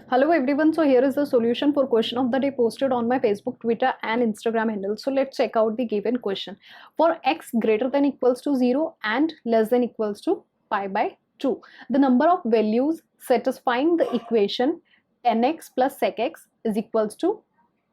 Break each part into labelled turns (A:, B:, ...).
A: Hello everyone, so here is the solution for question of the day posted on my Facebook, Twitter and Instagram handle. So let's check out the given question. For x greater than equals to 0 and less than equals to pi by 2, the number of values satisfying the equation 10x plus sec x is equals to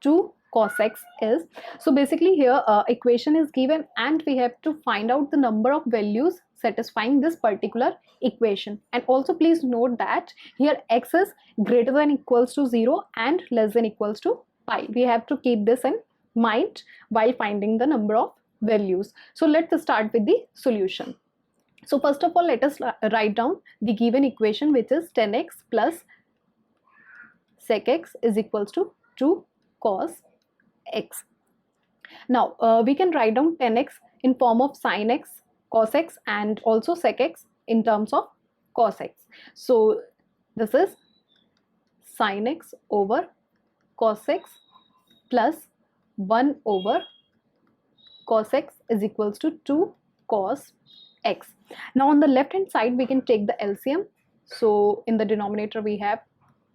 A: 2 cos x is. So basically here equation is given and we have to find out the number of values satisfying this particular equation. And also please note that here x is greater than equals to 0 and less than equals to pi. We have to keep this in mind while finding the number of values. So let's start with the solution. So first of all, let us write down the given equation, which is 10x plus sec x is equals to 2 cos x. Now we can write down 10x in form of sin x, cos x, and also sec x in terms of cos x. So this is sin x over cos x plus 1 over cos x is equals to 2 cos x. Now on the left hand side we can take the LCM. So in the denominator we have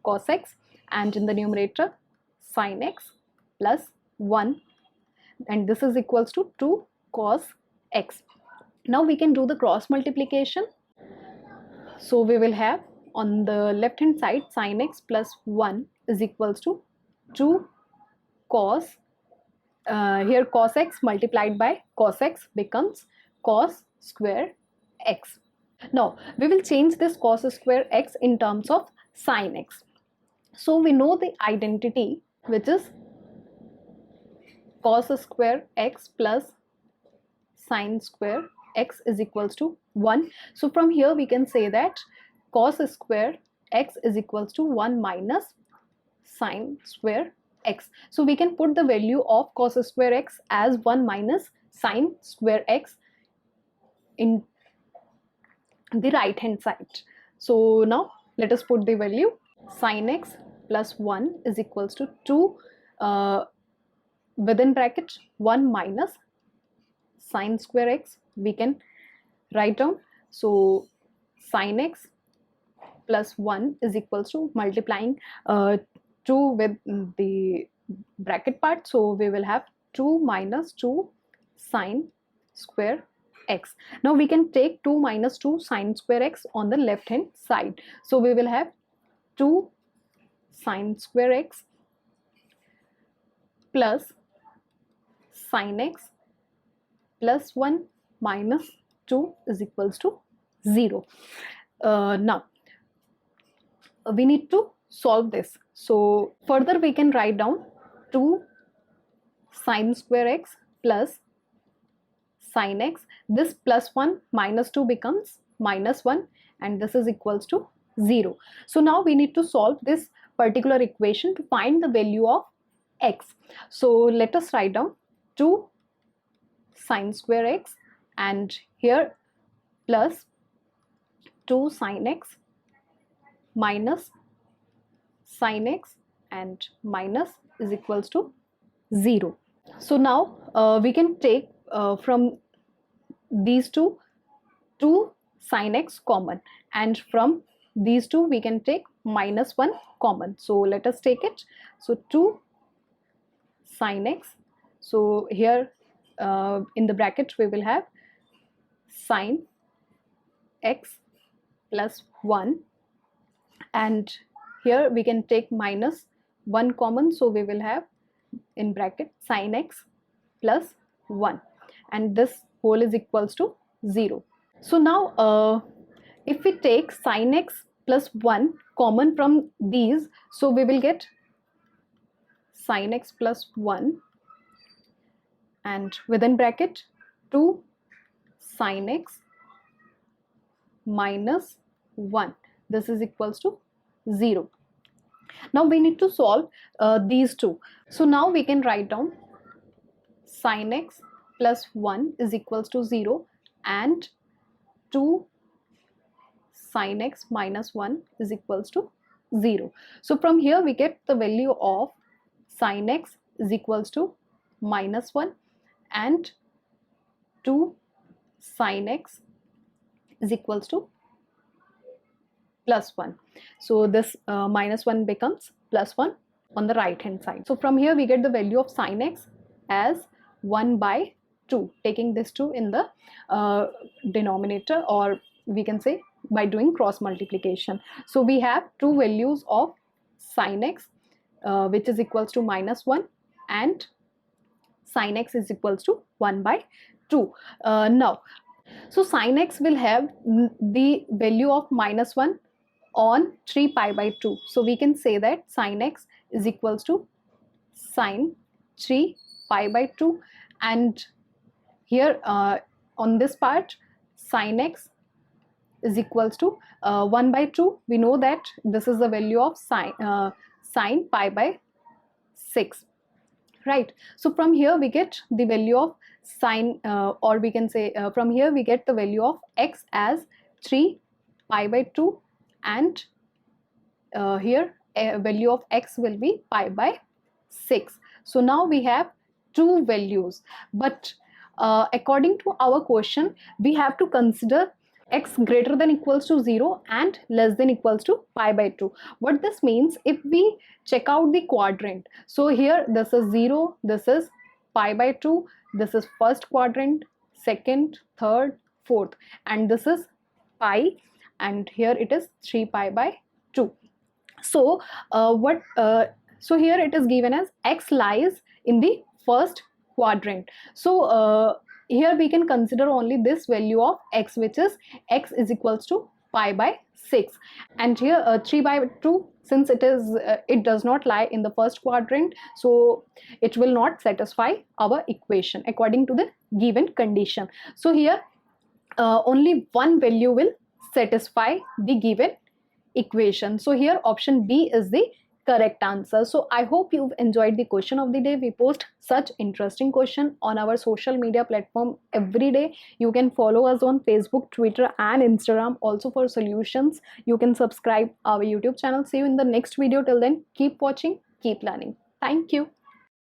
A: cos x and in the numerator sin x plus 1, and this is equals to 2 cos x. Now we can do the cross multiplication. So we will have on the left hand side sin x plus 1 is equals to 2 cos, here cos x multiplied by cos x becomes cos square x. Now we will change this cos square x in terms of sin x. So we know the identity, which is cos square x plus sin square x is equals to 1. So from here we can say that cos square x is equals to 1 minus sin square x. So we can put the value of cos square x as 1 minus sin square x in the right hand side. So now let us put the value. Sin x plus 1 is equals to 2 within bracket 1 minus sin square x we can write down. So sin x plus 1 is equals to multiplying 2 with the bracket part, so we will have 2 minus 2 sin square x. Now we can take 2 minus 2 sin square x on the left hand side. So we will have 2 sin square x plus sin x plus 1 minus 2 is equals to 0. Now we need to solve this. So further we can write down 2 sin square x plus sin x. This plus 1 minus 2 becomes minus 1 and this is equals to 0. So now we need to solve this particular equation to find the value of x. So let us write down 2 sin square x and here plus 2 sin x minus sin x and minus is equals to 0. So now we can take from these two sin x common, and from these two we can take minus 1 common. So let us take it. So 2 sin x. So here in the bracket we will have sin x plus 1, and here we can take minus 1 common, so we will have in bracket sin x plus 1, and this whole is equals to 0. So now if we take sin x plus 1 common from these, so we will get sin x plus 1 and within bracket 2 sin x minus 1, this is equals to 0. Now we need to solve these two. So now we can write down sin x plus 1 is equals to 0 and 2 sin x minus 1 is equals to 0. So from here we get the value of sin x is equals to minus 1 and 2 sin x is equals to plus 1. So this minus 1 becomes plus 1 on the right hand side. So from here we get the value of sin x as 1 by 2, taking this 2 in the denominator, or we can say by doing cross multiplication. So we have two values of sin x which is equals to minus 1 and sin x is equals to 1 by 2. Now, so sin x will have the value of minus 1 on 3 pi by 2. So we can say that sin x is equals to sin 3 pi by 2, and here on this part sin x is equals to 1 by 2. We know that this is the value of sin pi by 6, right? So from here we get the value of sin or we can say from here we get the value of x as 3 pi by 2, and here a value of x will be pi by 6. So now we have two values, but according to our question we have to consider x greater than equals to 0 and less than equals to pi by 2. What this means, if we check out the quadrant, so here this is 0, this is pi by 2, this is first quadrant, second, third, fourth, and this is pi, and here it is 3 pi by 2. So so here it is given as x lies in the first quadrant. So here we can consider only this value of x, which is x is equals to pi by 6, and here 3 by 2, since it does not lie in the first quadrant, so it will not satisfy our equation according to the given condition. So here only one value will satisfy the given equation. So here option B is the correct answer. So I hope you've enjoyed the question of the day. We post such interesting question on our social media platform every day. You can follow us on Facebook, Twitter and Instagram. Also for solutions, you can subscribe our YouTube channel. See you in the next video. Till then, keep watching, keep learning. Thank you.